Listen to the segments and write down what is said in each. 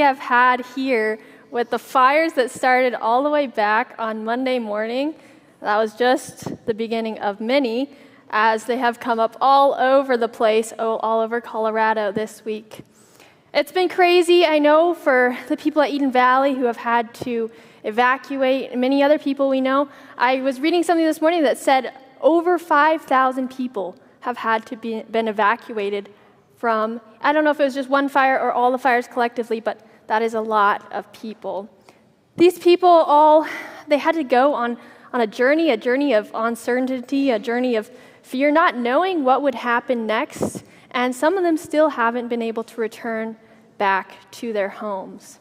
have had here with the fires that started all the way back on Monday morning. That was just the beginning of many, as they have come up all over the place, all over Colorado this week. It's been crazy, I know, for the people at Eden Valley who have had to evacuate, and many other people we know. I was reading something this morning that said over 5,000 people have had to been evacuated from, I don't know if it was just one fire or all the fires collectively, but that is a lot of people. These people they had to go on a journey of uncertainty, a journey of fear, not knowing what would happen next, and some of them still haven't been able to return back to their homes.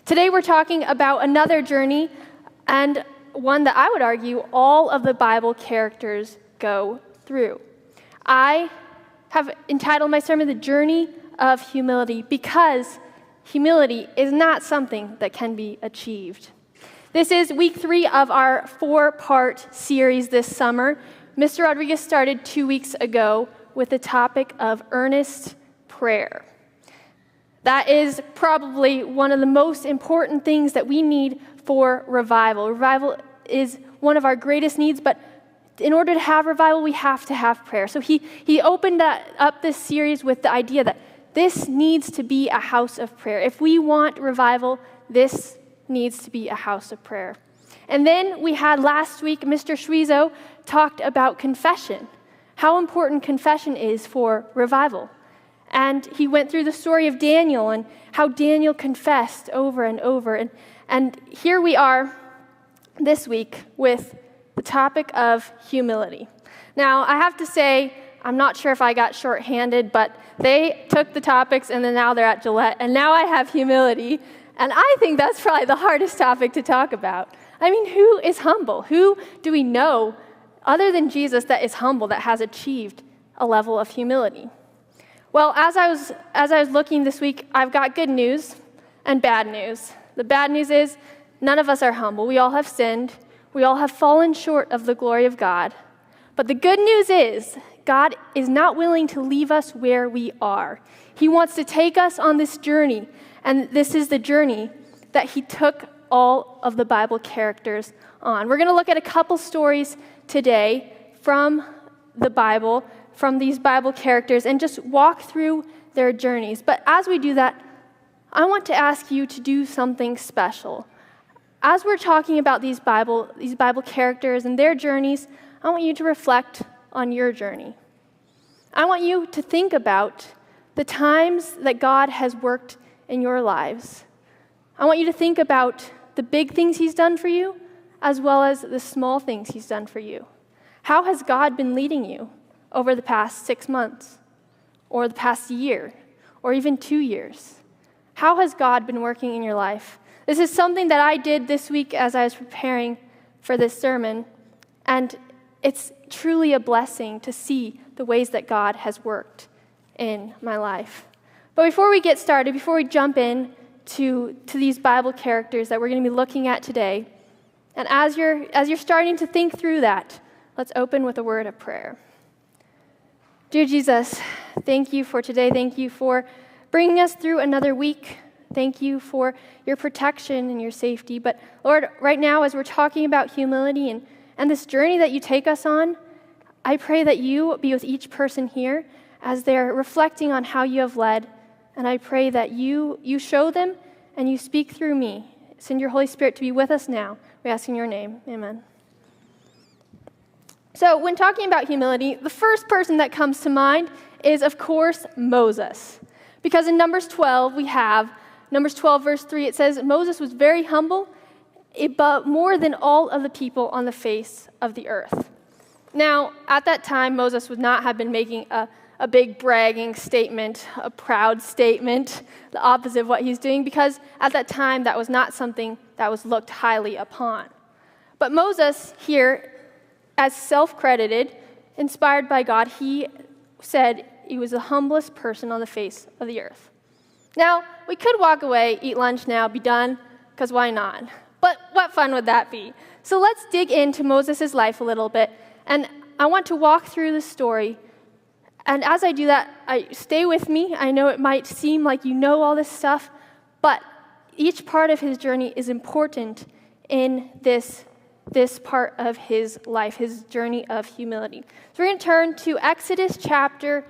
Today we're talking about another journey, and one that I would argue all of the Bible characters go through. I have entitled my sermon, The Journey of Humility, because humility is not something that can be achieved. This is week 3 of our 4-part series this summer. Mr. Rodriguez started 2 weeks ago with the topic of earnest prayer. That is probably one of the most important things that we need for revival. Revival is one of our greatest needs, but in order to have revival, we have to have prayer. So he opened up this series with the idea that this needs to be a house of prayer. If we want revival, this needs to be a house of prayer. And then we had last week, Mr. Schwizo talked about confession, how important confession is for revival. And he went through the story of Daniel and how Daniel confessed over and over. And here we are this week with the topic of humility. Now, I have to say, I'm not sure if I got shorthanded, but they took the topics and then now they're at Gillette, and now I have humility. And I think that's probably the hardest topic to talk about. I mean, who is humble? Who do we know, other than Jesus, that is humble, that has achieved a level of humility? Well, as I was looking this week, I've got good news and bad news. The bad news is none of us are humble. We all have sinned. We all have fallen short of the glory of God. But the good news is God is not willing to leave us where we are. He wants to take us on this journey, and this is the journey that he took all of the Bible characters on. We're going to look at a couple stories today from the Bible, from these Bible characters, and just walk through their journeys. But as we do that, I want to ask you to do something special. As we're talking about these Bible characters and their journeys, I want you to reflect on your journey. I want you to think about the times that God has worked in your lives. I want you to think about the big things he's done for you, as well as the small things he's done for you. How has God been leading you over the past 6 months, or the past year, or even 2 years? How has God been working in your life? This is something that I did this week as I was preparing for this sermon, and it's truly a blessing to see the ways that God has worked in my life. But before we get started, before we jump in to these Bible characters that we're going to be looking at today, and as you're starting to think through that, let's open with a word of prayer. Dear Jesus, thank you for today. Thank you for bringing us through another week. Thank you for your protection and your safety. But Lord, right now as we're talking about humility and this journey that you take us on, I pray that you be with each person here as they're reflecting on how you have led. And I pray that you show them and you speak through me. Send your Holy Spirit to be with us now. We ask in your name. Amen. So when talking about humility, the first person that comes to mind is, of course, Moses. Because in Numbers 12, we have Numbers 12, verse 3, it says, Moses was very humble, but more than all of the people on the face of the earth. Now, at that time, Moses would not have been making a big bragging statement, a proud statement, the opposite of what he's doing, because at that time, that was not something that was looked highly upon. But Moses here, as self-credited, inspired by God, he said he was the humblest person on the face of the earth. Now, we could walk away, eat lunch now, be done, because why not? But what fun would that be? So let's dig into Moses' life a little bit, and I want to walk through the story. And as I do that, stay with me. I know it might seem like you know all this stuff, but each part of his journey is important in this part of his life, his journey of humility. So we're going to turn to Exodus chapter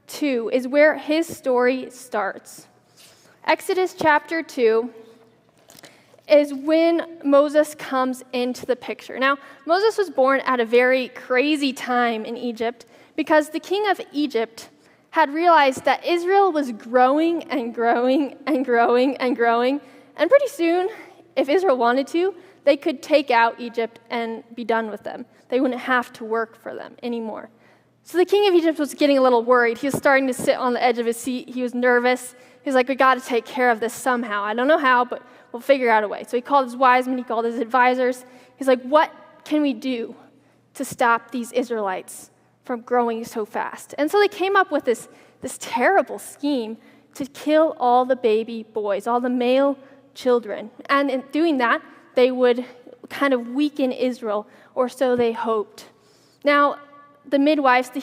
2 is where his story starts. Exodus chapter 2 is when Moses comes into the picture. Now, Moses was born at a very crazy time in Egypt because the king of Egypt had realized that Israel was growing and growing and growing and growing, and pretty soon, if Israel wanted to, they could take out Egypt and be done with them. They wouldn't have to work for them anymore. So the king of Egypt was getting a little worried. He was starting to sit on the edge of his seat. He was nervous. He was like, we got to take care of this somehow. I don't know how, but we'll figure out a way. So he called his wise men. He called his advisors. He's like, what can we do to stop these Israelites from growing so fast? And so they came up with this terrible scheme to kill all the baby boys, all the male children. And in doing that, they would kind of weaken Israel, or so they hoped. Now, the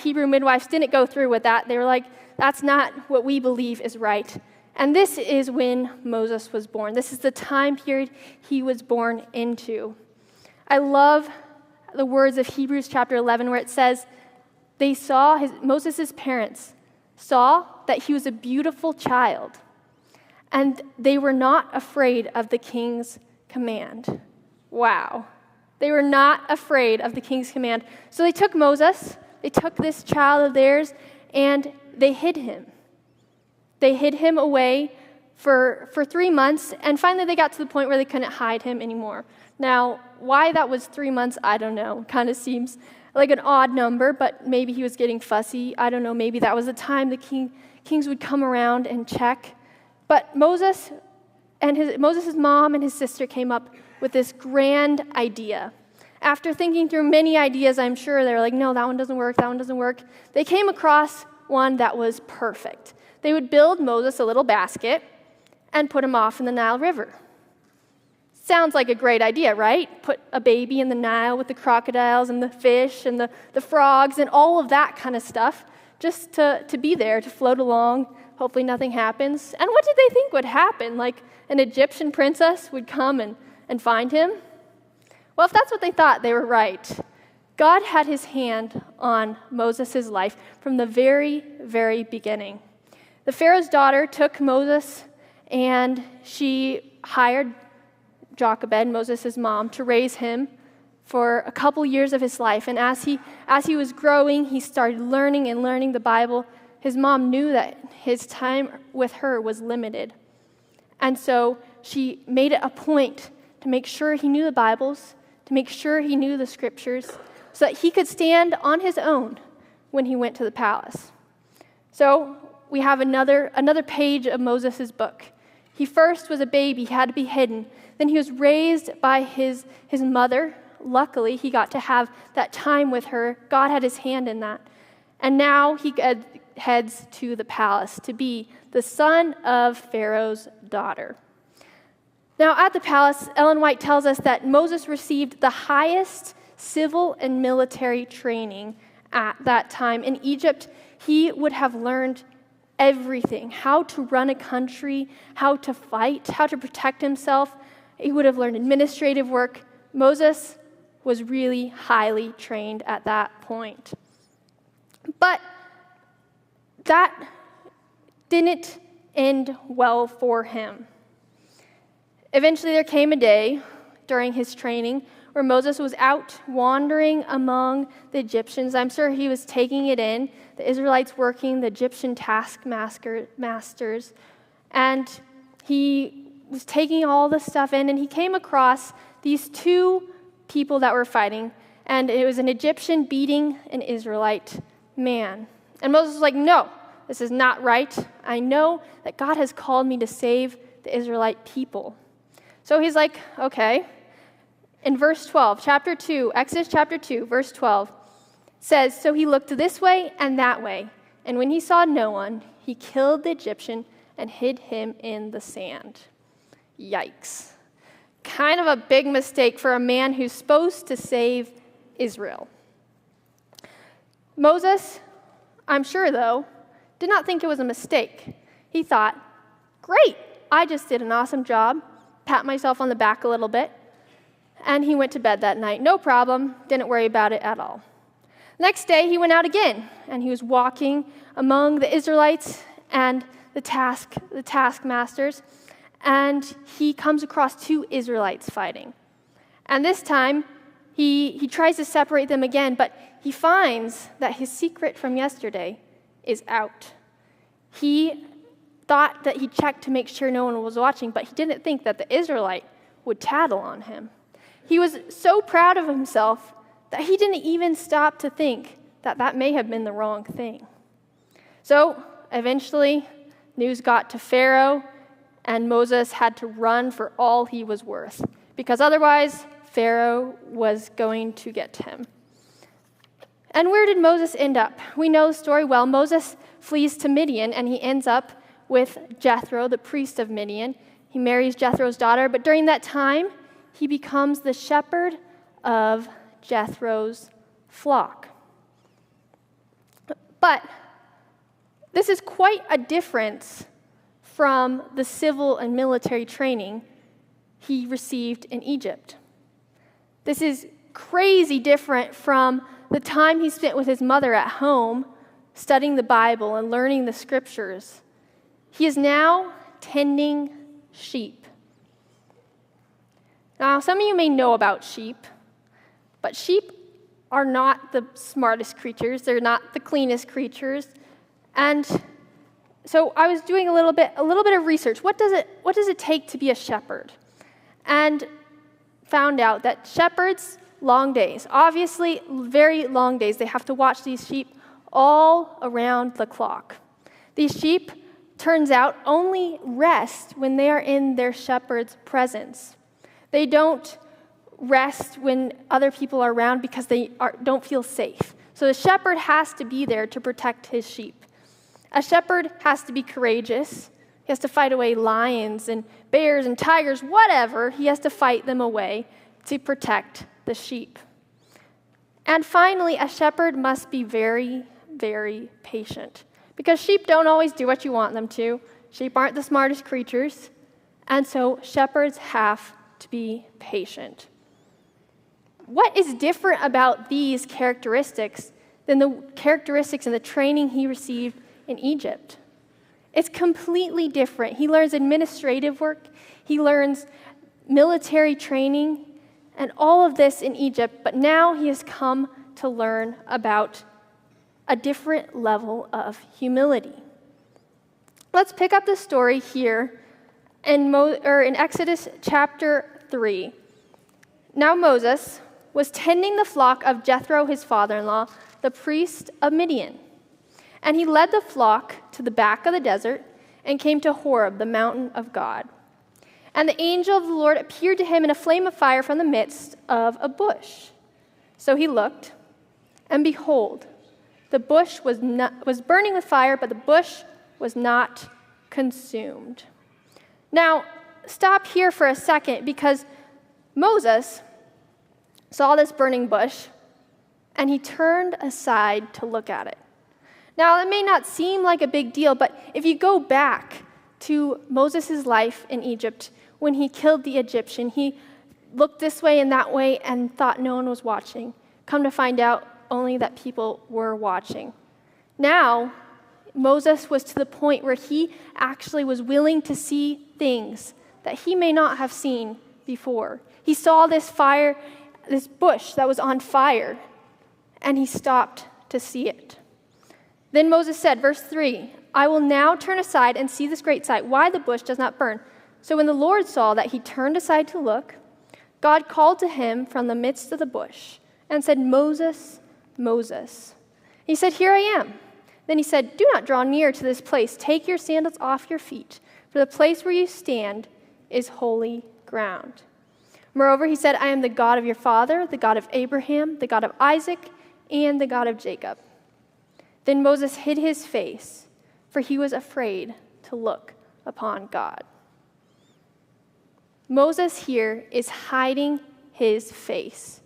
Hebrew midwives didn't go through with that. They were like, that's not what we believe is right. And this is when Moses was born. This is the time period he was born into. I love the words of Hebrews chapter 11 where it says, Moses' parents saw that he was a beautiful child, and they were not afraid of the king's command. Wow. They were not afraid of the king's command. So they took Moses, they took this child of theirs, and they hid him. They hid him away for 3 months, and finally they got to the point where they couldn't hide him anymore. Now, why that was 3 months, I don't know. Kind of seems like an odd number, but maybe he was getting fussy. I don't know, maybe that was the time the kings would come around and check. But Moses' mom and his sister came up with this grand idea. After thinking through many ideas, I'm sure they were like, no, that one doesn't work, that one doesn't work. They came across one that was perfect. They would build Moses a little basket and put him off in the Nile River. Sounds like a great idea, right? Put a baby in the Nile with the crocodiles and the fish and the frogs and all of that kind of stuff, just to be there, to float along. Hopefully nothing happens. And what did they think would happen? Like an Egyptian princess would come and find him? Well, if that's what they thought, they were right. God had his hand on Moses' life from the very, very beginning. The Pharaoh's daughter took Moses, and she hired Jochebed, Moses' mom, to raise him for a couple years of his life. And as he was growing, he started learning the Bible. His mom knew that his time with her was limited. And so she made it a point to make sure he knew the Bibles, to make sure he knew the scriptures, so that he could stand on his own when he went to the palace. So we have another page of Moses' book. He first was a baby, he had to be hidden. Then he was raised by his mother. Luckily, he got to have that time with her. God had his hand in that. And now he heads to the palace to be the son of Pharaoh's daughter. Now, at the palace, Ellen White tells us that Moses received the highest civil and military training at that time. In Egypt, he would have learned everything, how to run a country, how to fight, how to protect himself. He would have learned administrative work. Moses was really highly trained at that point. But that didn't end well for him. Eventually, there came a day during his training where Moses was out wandering among the Egyptians. I'm sure he was taking it in, the Israelites working, the Egyptian taskmasters, and he was taking all the stuff in, and he came across these two people that were fighting, and it was an Egyptian beating an Israelite man. And Moses was like, no, this is not right. I know that God has called me to save the Israelite people. So he's like, okay. In verse 12, Exodus chapter 2, verse 12, says, so he looked this way and that way, and when he saw no one, he killed the Egyptian and hid him in the sand. Yikes. Kind of a big mistake for a man who's supposed to save Israel. Moses, I'm sure though, did not think it was a mistake. He thought, great, I just did an awesome job pat myself on the back a little bit, and he went to bed that night. No problem, didn't worry about it at all. Next day, he went out again, and he was walking among the Israelites and the taskmasters, and he comes across two Israelites fighting. And this time, he tries to separate them again, but he finds that his secret from yesterday is out. He thought that he checked to make sure no one was watching, but he didn't think that the Israelite would tattle on him. He was so proud of himself that he didn't even stop to think that that may have been the wrong thing. So eventually, news got to Pharaoh, and Moses had to run for all he was worth, because otherwise Pharaoh was going to get him. And where did Moses end up? We know the story well. Moses flees to Midian, and he ends up with Jethro, the priest of Midian. He marries Jethro's daughter, but during that time, he becomes the shepherd of Jethro's flock. But this is quite a difference from the civil and military training he received in Egypt. This is crazy different from the time he spent with his mother at home, studying the Bible and learning the scriptures. He is now tending sheep. Now, some of you may know about sheep, but sheep are not the smartest creatures. They're not the cleanest creatures. And so I was doing a little bit of research. What does it take to be a shepherd? And found out that shepherds, long days, obviously very long days. They have to watch these sheep all around the clock. These sheep, turns out, only rest when they are in their shepherd's presence. They don't rest when other people are around because they don't feel safe. So the shepherd has to be there to protect his sheep. A shepherd has to be courageous. He has to fight away lions and bears and tigers, whatever. He has to fight them away to protect the sheep. And finally, a shepherd must be very, very patient, because sheep don't always do what you want them to. Sheep aren't the smartest creatures, and so shepherds have to be patient. What is different about these characteristics than the characteristics and the training he received in Egypt? It's completely different. He learns administrative work, he learns military training, and all of this in Egypt, but now he has come to learn about a different level of humility. Let's pick up the story here in Exodus chapter 3. Now Moses was tending the flock of Jethro, his father-in-law, the priest of Midian. And he led the flock to the back of the desert and came to Horeb, the mountain of God. And the angel of the Lord appeared to him in a flame of fire from the midst of a bush. So he looked, and behold, the bush was burning with fire, but the bush was not consumed. Now, stop here for a second, because Moses saw this burning bush, and he turned aside to look at it. Now, it may not seem like a big deal, but if you go back to Moses' life in Egypt, when he killed the Egyptian, he looked this way and that way and thought no one was watching. Come to find out, only that people were watching. Now, Moses was to the point where he actually was willing to see things that he may not have seen before. He saw this bush that was on fire, and he stopped to see it. Then Moses said, verse 3, I will now turn aside and see this great sight, why the bush does not burn. So when the Lord saw that he turned aside to look, God called to him from the midst of the bush and said, Moses, Moses. He said, here I am. Then he said, do not draw near to this place. Take your sandals off your feet, for the place where you stand is holy ground. Moreover, he said, I am the God of your father, the God of Abraham, the God of Isaac, and the God of Jacob. Then Moses hid his face, for he was afraid to look upon God. Moses here is hiding his face.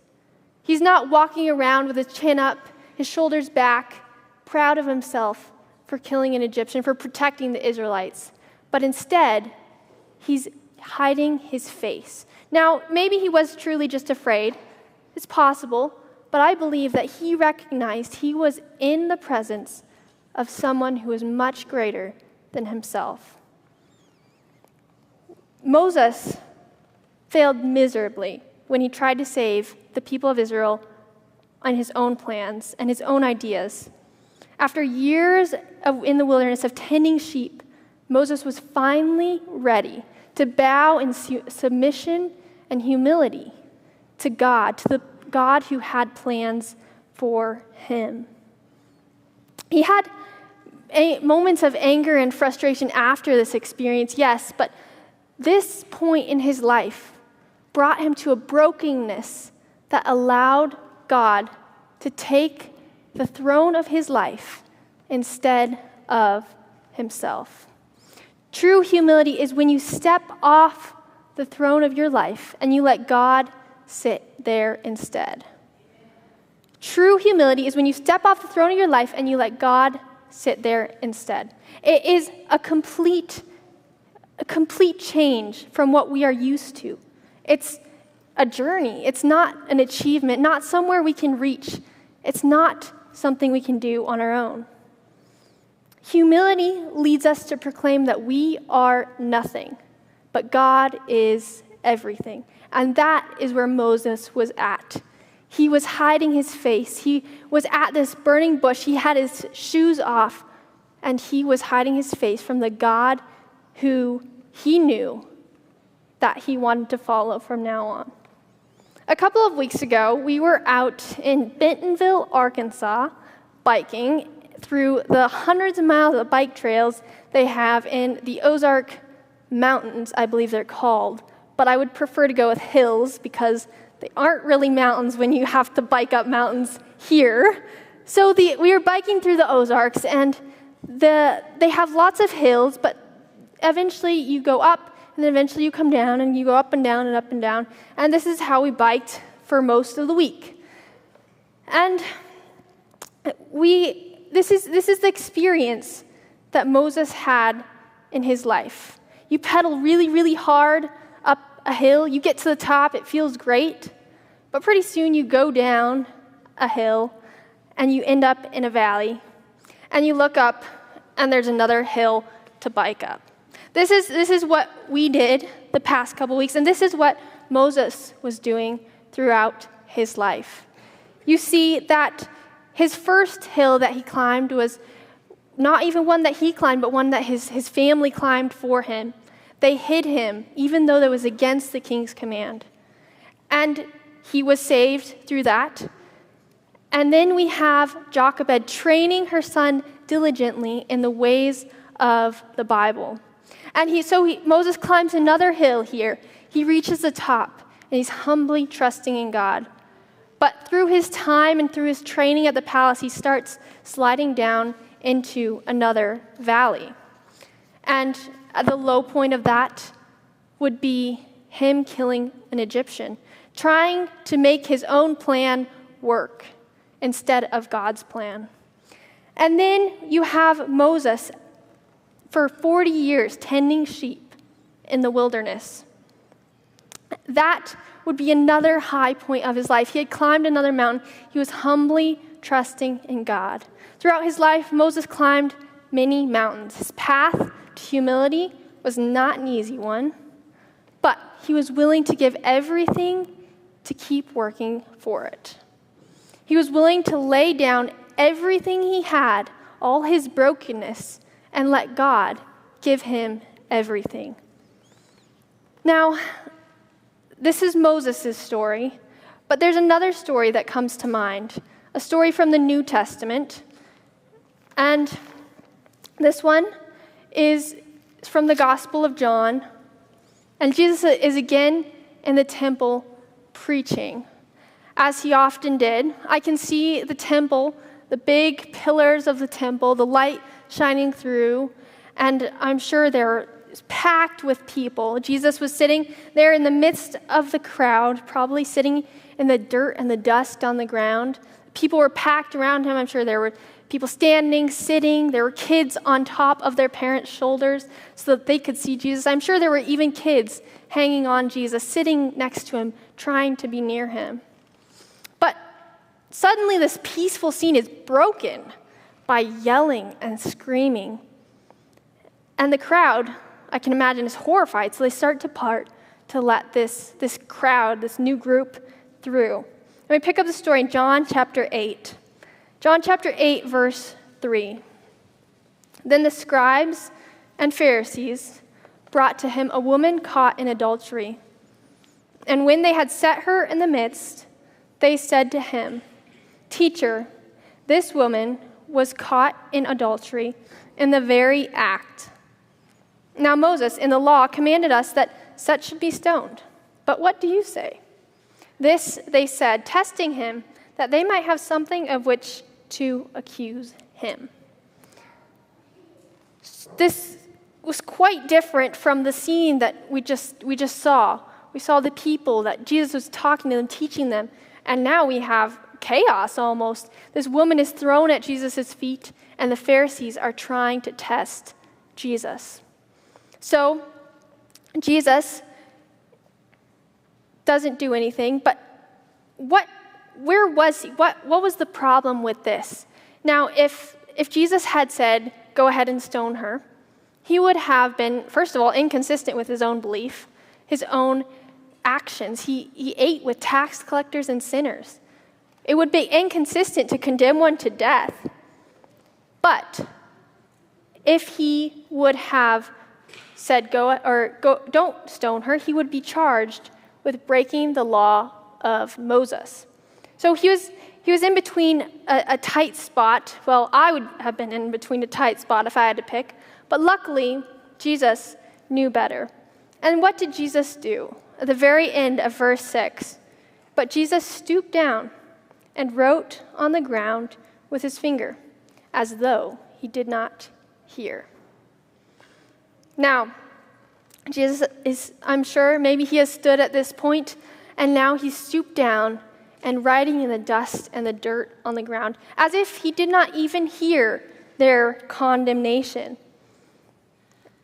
He's not walking around with his chin up, his shoulders back, proud of himself for killing an Egyptian, for protecting the Israelites. But instead, he's hiding his face. Now, maybe he was truly just afraid. It's possible, but I believe that he recognized he was in the presence of someone who is much greater than himself. Moses failed miserably when he tried to save the people of Israel on his own plans and his own ideas. After years in the wilderness of tending sheep, Moses was finally ready to bow in submission and humility to the God who had plans for him. He had moments of anger and frustration after this experience, yes, but this point in his life brought him to a brokenness that allowed God to take the throne of his life instead of himself. True humility is when you step off the throne of your life and you let God sit there instead. True humility is when you step off the throne of your life and you let God sit there instead. It is a complete change from what we are used to. It's a journey. It's not an achievement, not somewhere we can reach. It's not something we can do on our own. Humility leads us to proclaim that we are nothing, but God is everything. And that is where Moses was at. He was hiding his face. He was at this burning bush. He had his shoes off, and he was hiding his face from the God who he knew that he wanted to follow from now on. A couple of weeks ago, we were out in Bentonville, Arkansas, biking through the hundreds of miles of bike trails they have in the Ozark Mountains, I believe they're called. But I would prefer to go with hills because they aren't really mountains when you have to bike up mountains here. So we were biking through the Ozarks, and they have lots of hills, but eventually you go up, and then eventually you come down, and you go up and down and up and down. And this is how we biked for most of the week. And this is the experience that Moses had in his life. You pedal really, really hard up a hill. You get to the top. It feels great. But pretty soon you go down a hill, and you end up in a valley. And you look up, and there's another hill to bike up. This is what we did the past couple weeks, and this is what Moses was doing throughout his life. You see that his first hill that he climbed was not even one that he climbed, but one that his family climbed for him. They hid him, even though that was against the king's command. And he was saved through that. And then we have Jochebed training her son diligently in the ways of the Bible. And Moses climbs another hill here. He reaches the top, and he's humbly trusting in God. But through his time and through his training at the palace, he starts sliding down into another valley. And at the low point of that would be him killing an Egyptian, trying to make his own plan work instead of God's plan. And then you have Moses for 40 years tending sheep in the wilderness. That would be another high point of his life. He had climbed another mountain. He was humbly trusting in God. Throughout his life, Moses climbed many mountains. His path to humility was not an easy one, but he was willing to give everything to keep working for it. He was willing to lay down everything he had, all his brokenness, and let God give him everything. Now, this is Moses' story, but there's another story that comes to mind, a story from the New Testament. And this one is from the Gospel of John. And Jesus is again in the temple preaching, as he often did. I can see the temple, the big pillars of the temple, the light shining through, and I'm sure they're packed with people. Jesus was sitting there in the midst of the crowd, probably sitting in the dirt and the dust on the ground. People were packed around him. I'm sure there were people standing, sitting. There were kids on top of their parents' shoulders so that they could see Jesus. I'm sure there were even kids hanging on Jesus, sitting next to him, trying to be near him. But suddenly this peaceful scene is broken by yelling and screaming. And the crowd, I can imagine, is horrified, so they start to part to let this crowd, this new group, through. And we pick up the story in John chapter 8. John chapter 8, verse 3. Then the scribes and Pharisees brought to him a woman caught in adultery. And when they had set her in the midst, they said to him, "Teacher, this woman was caught in adultery in the very act. Now Moses in the law commanded us that such should be stoned. But what do you say?" This they said, testing him, that they might have something of which to accuse him. This was quite different from the scene that we just saw. We saw the people that Jesus was talking to them, teaching them, and now we have chaos almost. This woman is thrown at Jesus' feet, and the Pharisees are trying to test Jesus. So Jesus doesn't do anything, but where was he? What was the problem with this? Now, if Jesus had said, "Go ahead and stone her," he would have been, first of all, inconsistent with his own belief, his own actions. He ate with tax collectors and sinners. It would be inconsistent to condemn one to death. But if he would have said, don't stone her, he would be charged with breaking the law of Moses. So he was in between a tight spot. Well, I would have been in between a tight spot if I had to pick. But luckily, Jesus knew better. And what did Jesus do? At the very end of verse 6, "But Jesus stooped down and wrote on the ground with his finger, as though he did not hear." Now, Jesus is, I'm sure, maybe he has stood at this point, and now he's stooped down and writing in the dust and the dirt on the ground, as if he did not even hear their condemnation.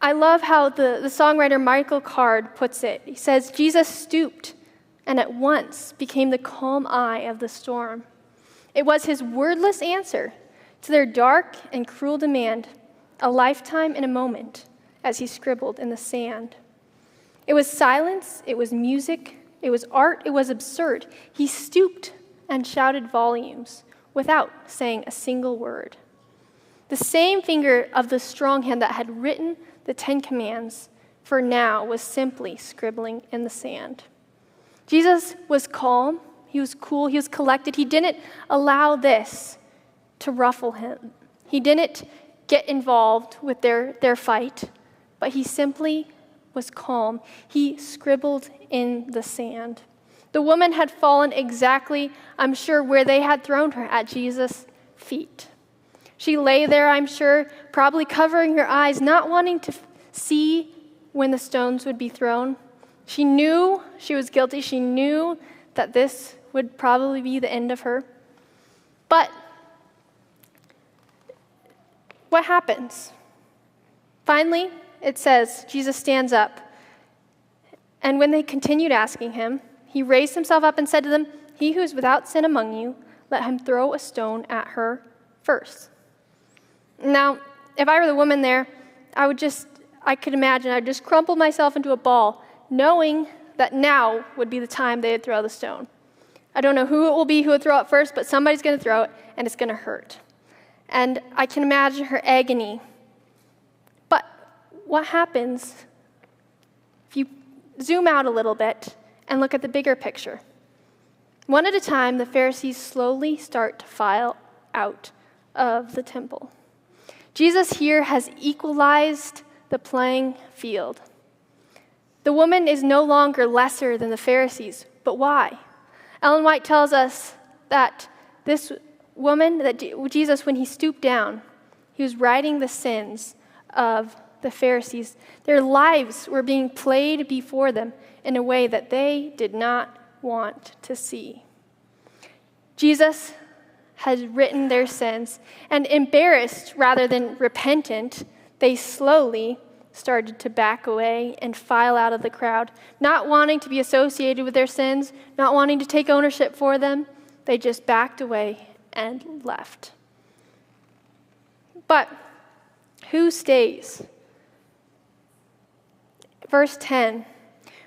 I love how the songwriter Michael Card puts it. He says, "Jesus stooped and at once became the calm eye of the storm." It was his wordless answer to their dark and cruel demand, a lifetime in a moment, as he scribbled in the sand. It was silence, it was music, it was art, it was absurd. He stooped and shouted volumes without saying a single word. The same finger of the strong hand that had written the 10 Commands for now was simply scribbling in the sand. Jesus was calm, he was cool, he was collected. He didn't allow this to ruffle him. He didn't get involved with their fight, but he simply was calm. He scribbled in the sand. The woman had fallen exactly, I'm sure, where they had thrown her, at Jesus' feet. She lay there, I'm sure, probably covering her eyes, not wanting to see when the stones would be thrown. She knew she was guilty. She knew that this would probably be the end of her. But what happens? Finally, it says, Jesus stands up. And when they continued asking him, he raised himself up and said to them, "He who is without sin among you, let him throw a stone at her first." Now, if I were the woman there, I could imagine I'd just crumple myself into a ball, knowing that now would be the time they would throw the stone. I don't know who it will be who would throw it first, but somebody's going to throw it, and it's going to hurt. And I can imagine her agony. But what happens if you zoom out a little bit and look at the bigger picture? One at a time, the Pharisees slowly start to file out of the temple. Jesus here has equalized the playing field. The woman is no longer lesser than the Pharisees, but why? Ellen White tells us that this woman, that Jesus, when he stooped down, he was writing the sins of the Pharisees. Their lives were being played before them in a way that they did not want to see. Jesus had written their sins, and embarrassed rather than repentant, they slowly started to back away and file out of the crowd, not wanting to be associated with their sins, not wanting to take ownership for them. They just backed away and left. But who stays? Verse 10,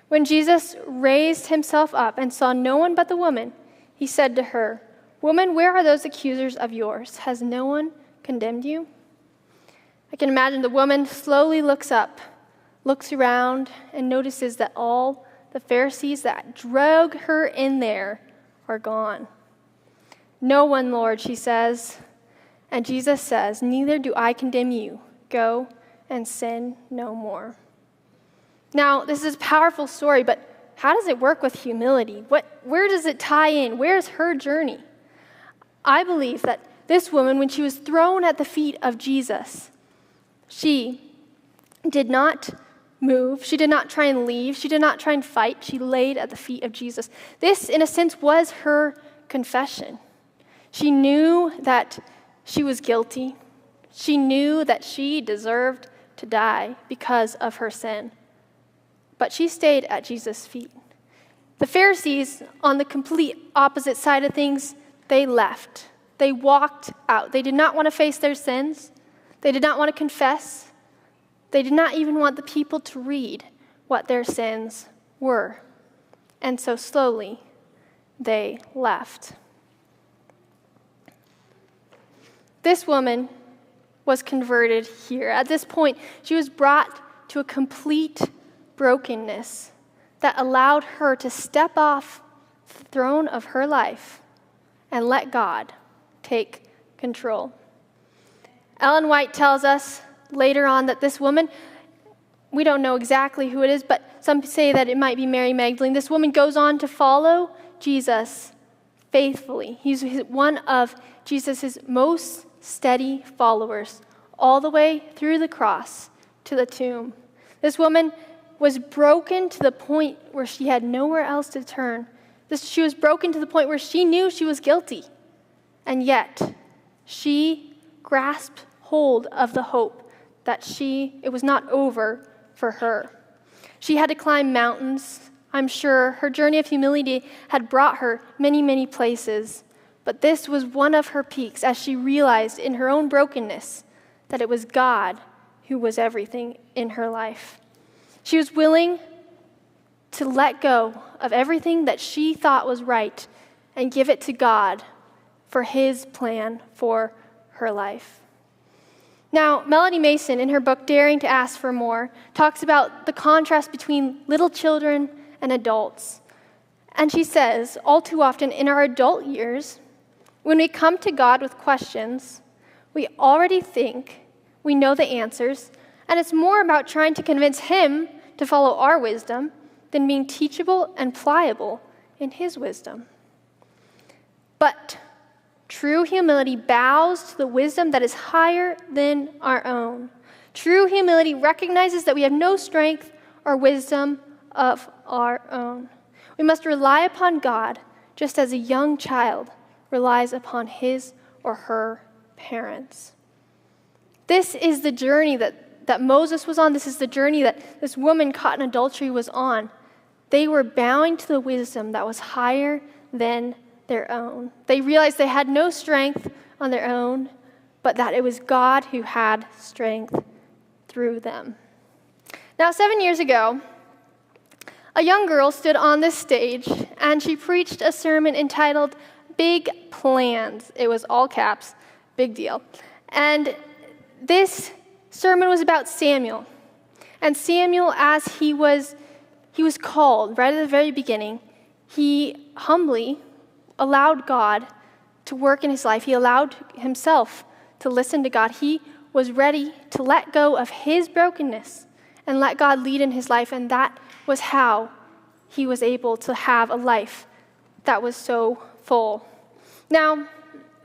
when Jesus raised himself up and saw no one but the woman, he said to her, "Woman, where are those accusers of yours? Has no one condemned you?" I can imagine the woman slowly looks up, looks around, and notices that all the Pharisees that drug her in there are gone. "No one, Lord," she says. And Jesus says, "Neither do I condemn you. Go and sin no more." Now, this is a powerful story, but how does it work with humility? Where does it tie in? Where's her journey? I believe that this woman, when she was thrown at the feet of Jesus, she did not move. She did not try and leave. She did not try and fight. She laid at the feet of Jesus. This, in a sense, was her confession. She knew that she was guilty. She knew that she deserved to die because of her sin. But she stayed at Jesus' feet. The Pharisees, on the complete opposite side of things, they left. They walked out. They did not want to face their sins. They did not want to confess. They did not even want the people to read what their sins were. And so slowly, they left. This woman was converted here. At this point, she was brought to a complete brokenness that allowed her to step off the throne of her life and let God take control. Ellen White tells us later on that this woman, we don't know exactly who it is, but some say that it might be Mary Magdalene. This woman goes on to follow Jesus faithfully. He's one of Jesus' most steady followers, all the way through the cross to the tomb. This woman was broken to the point where she had nowhere else to turn. She was broken to the point where she knew she was guilty. And yet, she grasped hold of the hope that it was not over for her. She had to climb mountains. I'm sure her journey of humility had brought her many, many places. But this was one of her peaks as she realized in her own brokenness that it was God who was everything in her life. She was willing to let go of everything that she thought was right and give it to God for his plan for her life. Now, Melody Mason, in her book, Daring to Ask for More, talks about the contrast between little children and adults. And she says, all too often in our adult years, when we come to God with questions, we already think we know the answers, and it's more about trying to convince him to follow our wisdom than being teachable and pliable in his wisdom. But true humility bows to the wisdom that is higher than our own. True humility recognizes that we have no strength or wisdom of our own. We must rely upon God just as a young child relies upon his or her parents. This is the journey that Moses was on. This is the journey that this woman caught in adultery was on. They were bowing to the wisdom that was higher than their own. They realized they had no strength on their own, but that it was God who had strength through them. Now, 7 years ago, a young girl stood on this stage and she preached a sermon entitled Big Plans. It was all caps, big deal. And this sermon was about Samuel. And Samuel, as he was called right at the very beginning, he humbly allowed God to work in his life. He allowed himself to listen to God. He was ready to let go of his brokenness and let God lead in his life. And that was how he was able to have a life that was so full. Now,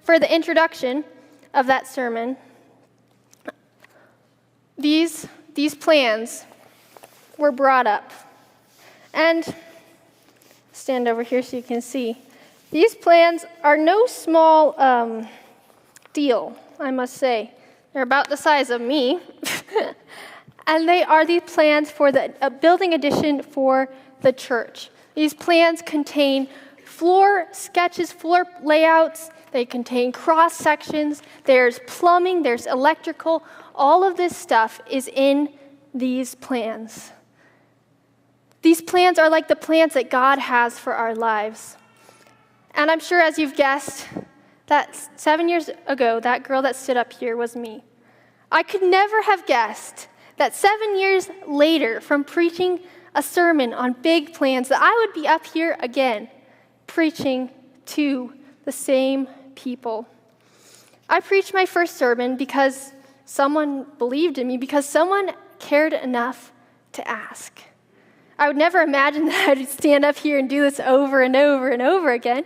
for the introduction of that sermon, these plans were brought up. And stand over here so you can see. These plans are no small deal, I must say. They're about the size of me. And they are these plans for a building addition for the church. These plans contain floor sketches, floor layouts. They contain cross sections. There's plumbing, there's electrical. All of this stuff is in these plans. These plans are like the plans that God has for our lives. And I'm sure, as you've guessed, that 7 years ago, that girl that stood up here was me. I could never have guessed that 7 years later, from preaching a sermon on big plans, that I would be up here again, preaching to the same people. I preached my first sermon because someone believed in me, because someone cared enough to ask. I would never imagine that I would stand up here and do this over and over and over again,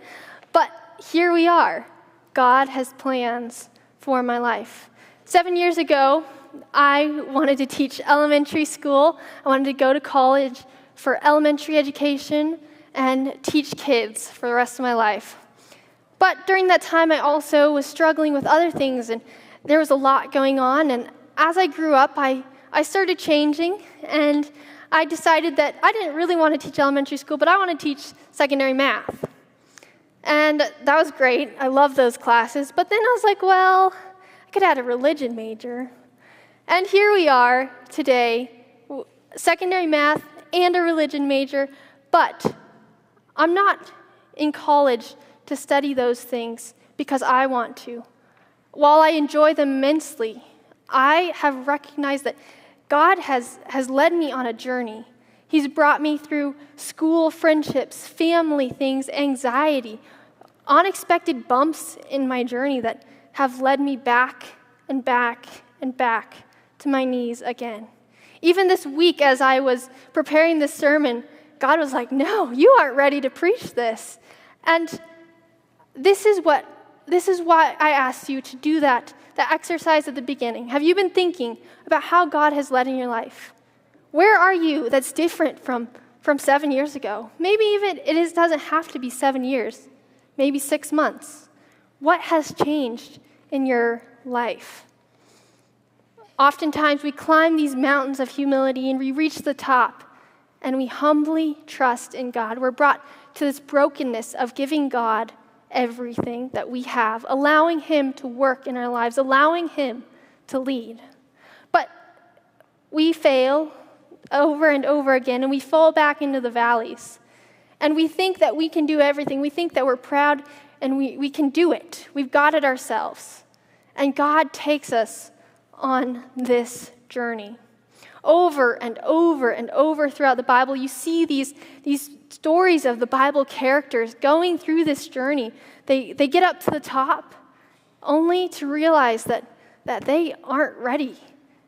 but here we are. God has plans for my life. 7 years ago, I wanted to teach elementary school. I wanted to go to college for elementary education and teach kids for the rest of my life. But during that time, I also was struggling with other things, and there was a lot going on. And as I grew up, I started changing, and I decided that I didn't really want to teach elementary school, but I want to teach secondary math. And that was great. I love those classes. But then I was like, well, I could add a religion major. And here we are today, secondary math and a religion major, but I'm not in college to study those things because I want to. While I enjoy them immensely, I have recognized that God has led me on a journey. He's brought me through school friendships, family things, anxiety, unexpected bumps in my journey that have led me back and back and back to my knees again. Even this week, as I was preparing this sermon, God was like, no, you aren't ready to preach this. And this is why I asked you to do that exercise at the beginning. Have you been thinking about how God has led in your life? Where are you that's different from 7 years ago? Maybe even it doesn't have to be 7 years, maybe 6 months. What has changed in your life? Oftentimes we climb these mountains of humility and we reach the top and we humbly trust in God. We're brought to this brokenness of giving God everything that we have, allowing Him to work in our lives, allowing Him to lead. But we fail over and over again, and we fall back into the valleys. And we think that we can do everything. We think that we're proud and we can do it. We've got it ourselves. And God takes us on this journey. Over and over and over throughout the Bible, you see these stories of the Bible characters going through this journey. They get up to the top only to realize that they aren't ready,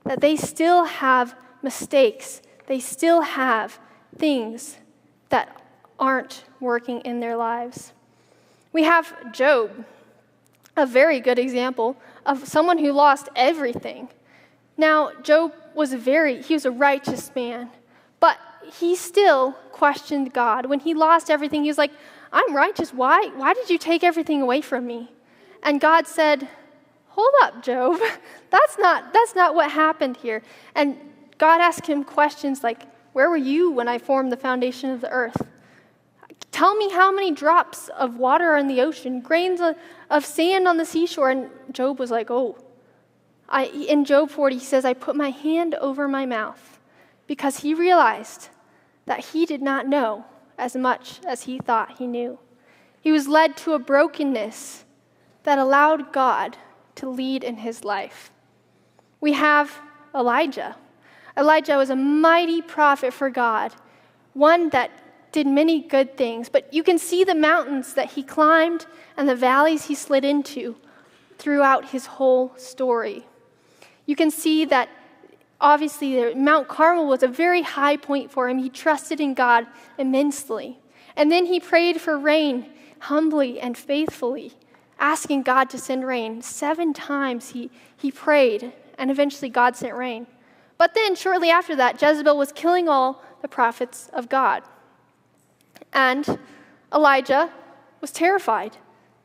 that they still have mistakes, they still have things that aren't working in their lives. We have Job, a very good example of someone who lost everything. Now, Job was a righteous man, but he still questioned God. When he lost everything, he was like, I'm righteous. Why did you take everything away from me? And God said, hold up, Job. That's not what happened here. And God asked him questions like, where were you when I formed the foundation of the earth? Tell me how many drops of water are in the ocean, grains of sand on the seashore. And Job was like, in Job 40, he says, I put my hand over my mouth because he realized that he did not know as much as he thought he knew. He was led to a brokenness that allowed God to lead in his life. We have Elijah. Elijah was a mighty prophet for God, one that did many good things, but you can see the mountains that he climbed and the valleys he slid into throughout his whole story. You can see that obviously Mount Carmel was a very high point for him. He trusted in God immensely. And then he prayed for rain humbly and faithfully, asking God to send rain. 7 times he prayed, and eventually God sent rain. But then shortly after that, Jezebel was killing all the prophets of God. And Elijah was terrified,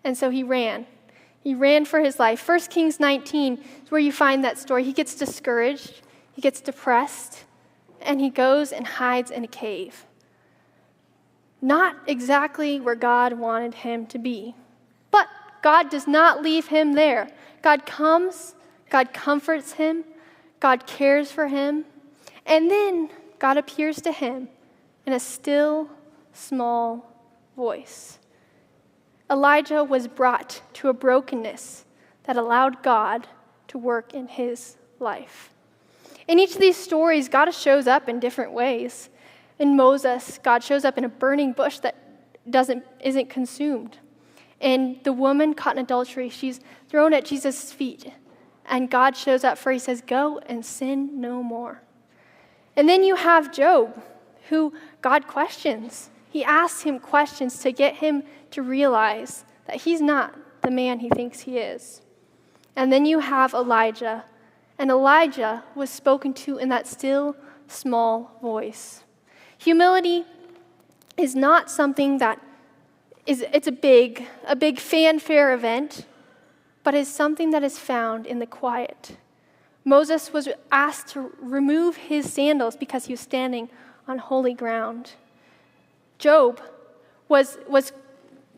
and so he ran. He ran for his life. 1 Kings 19 is where you find that story. He gets discouraged, he gets depressed, and he goes and hides in a cave. Not exactly where God wanted him to be. But God does not leave him there. God comes, God comforts him, God cares for him, and then God appears to him in a still, small voice. Elijah was brought to a brokenness that allowed God to work in his life. In each of these stories, God shows up in different ways. In Moses, God shows up in a burning bush that isn't consumed. And the woman caught in adultery, she's thrown at Jesus' feet. And God shows up for her. He says, go and sin no more. And then you have Job, who God questions. He asks him questions to get him to realize that he's not the man he thinks he is. And then you have Elijah. And Elijah was spoken to in that still, small voice. Humility is not something that it's a big fanfare event, but is something that is found in the quiet. Moses was asked to remove his sandals because he was standing on holy ground. Job was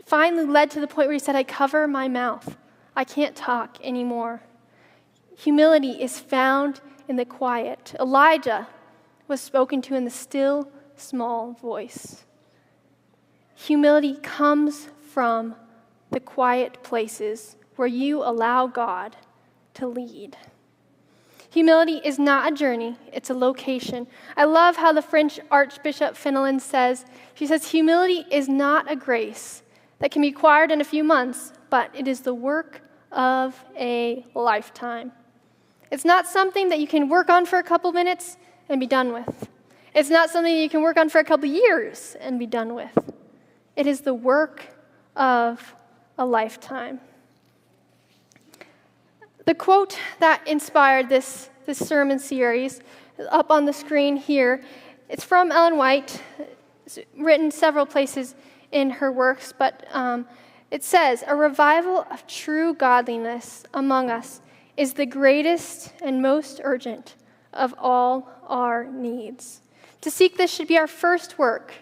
finally led to the point where he said, I cover my mouth. I can't talk anymore. Humility is found in the quiet. Elijah was spoken to in the still, small voice. Humility comes from the quiet places where you allow God to lead. Humility is not a journey, it's a location. I love how the French Archbishop Fenelon says, she says, humility is not a grace that can be acquired in a few months, but it is the work of a lifetime. It's not something that you can work on for a couple minutes and be done with. It's not something you can work on for a couple years and be done with. It is the work of a lifetime. The quote that inspired this sermon series up on the screen here, it's from Ellen White. It's written several places in her works, but it says, a revival of true godliness among us is the greatest and most urgent of all our needs. To seek this should be our first work.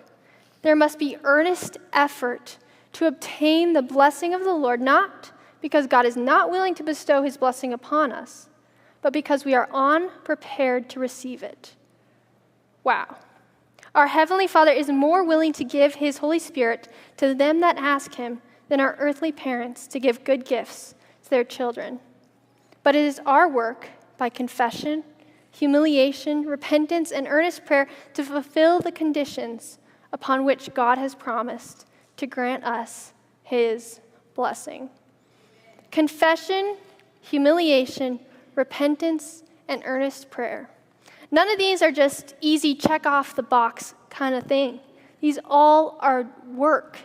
There must be earnest effort to obtain the blessing of the Lord, not because God is not willing to bestow his blessing upon us, but because we are unprepared to receive it. Wow. Our Heavenly Father is more willing to give his Holy Spirit to them that ask him than our earthly parents to give good gifts to their children. But it is our work by confession, humiliation, repentance, and earnest prayer to fulfill the conditions upon which God has promised to grant us his blessing. Confession, humiliation, repentance, and earnest prayer. None of these are just easy check off the box kind of thing. These all are work.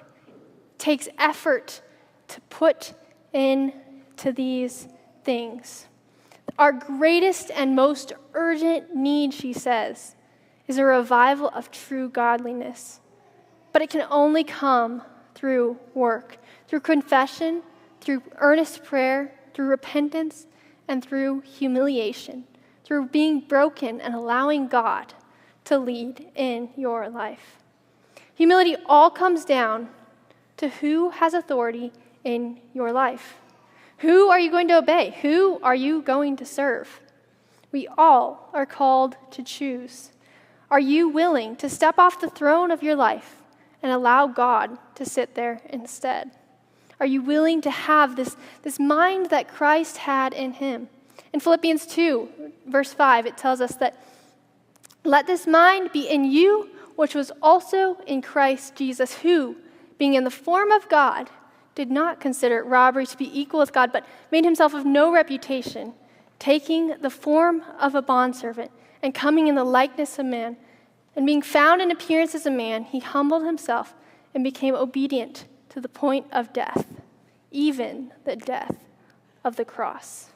It takes effort to put into these things. Our greatest and most urgent need, she says, is a revival of true godliness. But it can only come through work, through confession, through earnest prayer, through repentance, and through humiliation, through being broken and allowing God to lead in your life. Humility all comes down to who has authority in your life. Who are you going to obey? Who are you going to serve? We all are called to choose. Are you willing to step off the throne of your life and allow God to sit there instead? Are you willing to have this mind that Christ had in him? In Philippians 2, verse 5, it tells us that, let this mind be in you, which was also in Christ Jesus, who, being in the form of God, did not consider robbery to be equal with God, but made himself of no reputation, taking the form of a bondservant and coming in the likeness of man. And being found in appearance as a man, he humbled himself and became obedient to the point of death, even the death of the cross.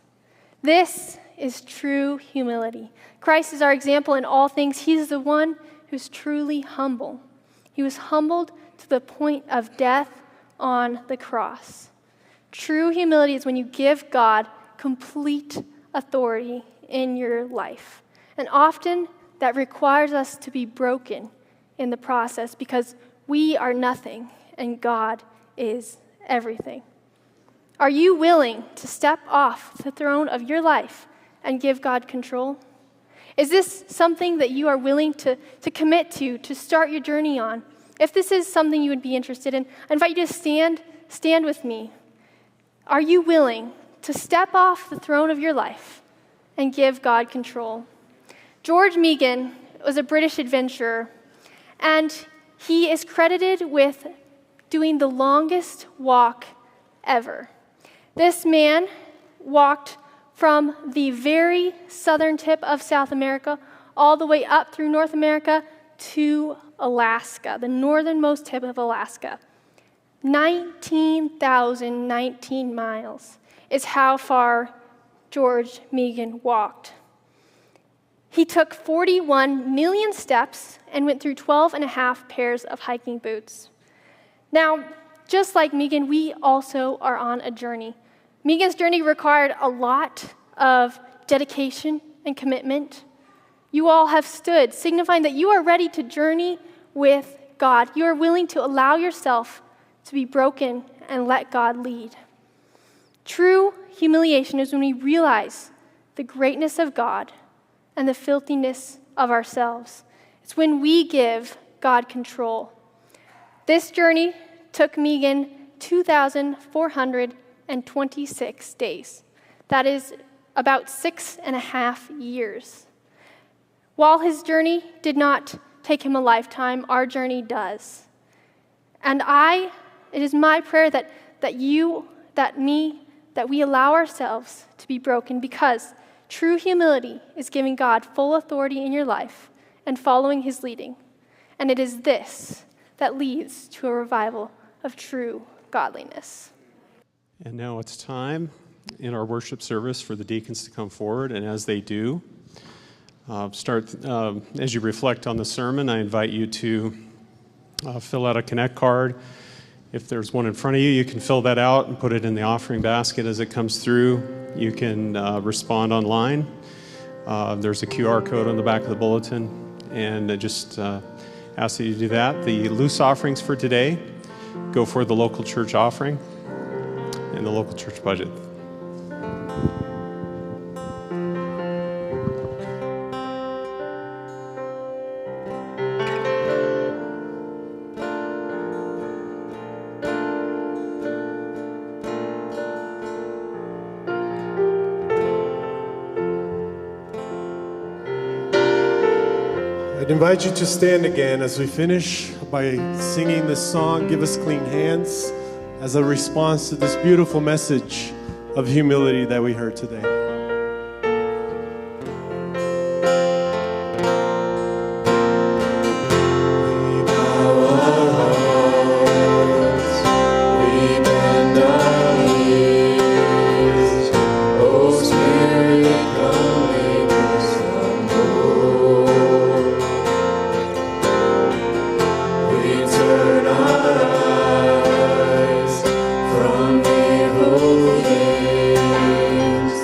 This is true humility. Christ is our example in all things. He's the one who's truly humble. He was humbled to the point of death on the cross. True humility is when you give God complete authority in your life. And often that requires us to be broken in the process because we are nothing and God is everything. Are you willing to step off the throne of your life and give God control? Is this something that you are willing to commit to start your journey on? If this is something you would be interested in, I invite you to stand with me. Are you willing to step off the throne of your life and give God control? George Meegan was a British adventurer, and he is credited with doing the longest walk ever. This man walked from the very southern tip of South America all the way up through North America to Alaska, the northernmost tip of Alaska. 19,019 miles is how far George Meegan walked. He took 41 million steps and went through 12 and a half pairs of hiking boots. Now, just like Meegan, we also are on a journey. Meegan's journey required a lot of dedication and commitment. You all have stood, signifying that you are ready to journey with God. You are willing to allow yourself to be broken and let God lead. True humiliation is when we realize the greatness of God and the filthiness of ourselves. It's when we give God control. This journey took Meegan 2,426 days. That is about 6.5 years. While his journey did not take him a lifetime, our journey does. And it is my prayer that we allow ourselves to be broken, because true humility is giving God full authority in your life and following his leading. And it is this that leads to a revival of true godliness. And now it's time in our worship service for the deacons to come forward, and as they do, as you reflect on the sermon, I invite you to fill out a Connect card. If there's one in front of you, you can fill that out and put it in the offering basket as it comes through. You can respond online. There's a QR code on the back of the bulletin, and I just ask that you do that. The loose offerings for today go for the local church offering and the local church budget. I'd invite you to stand again as we finish by singing this song, Give Us Clean Hands, as a response to this beautiful message of humility that we heard today. From evil things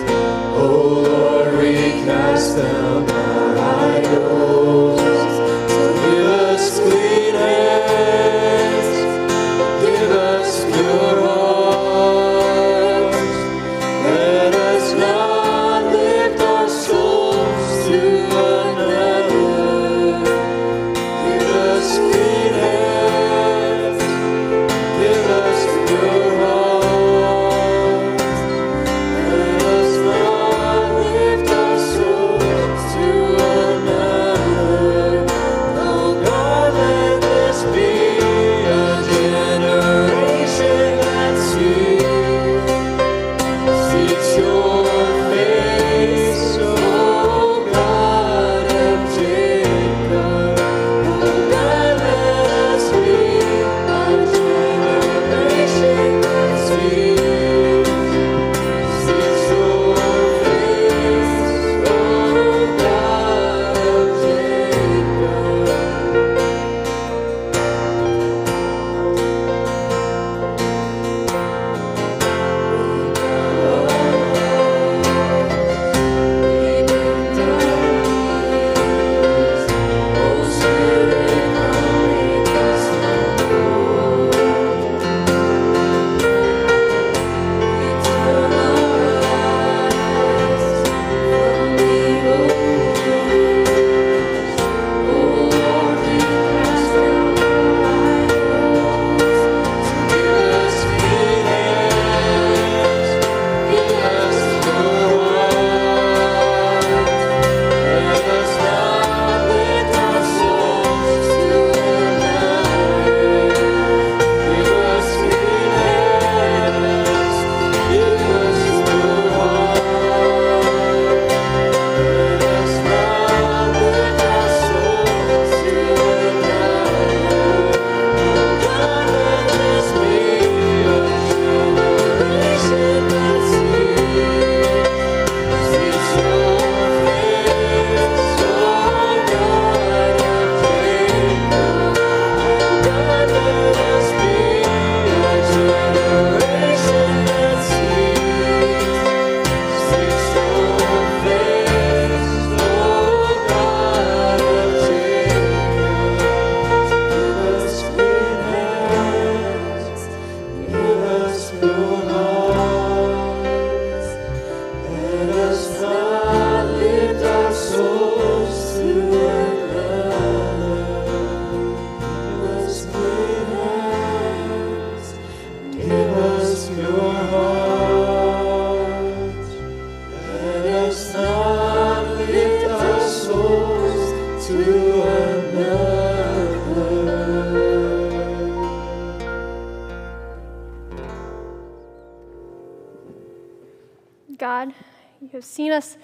God, you have seen us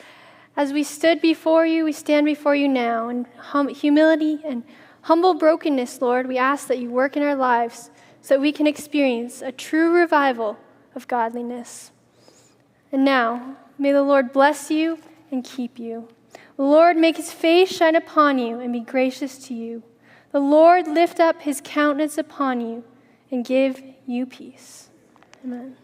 as we stood before you, we stand before you now in humility and humble brokenness, Lord. We ask that you work in our lives so that we can experience a true revival of godliness. And now, may the Lord bless you and keep you. The Lord make his face shine upon you and be gracious to you. The Lord lift up his countenance upon you and give you peace. Amen.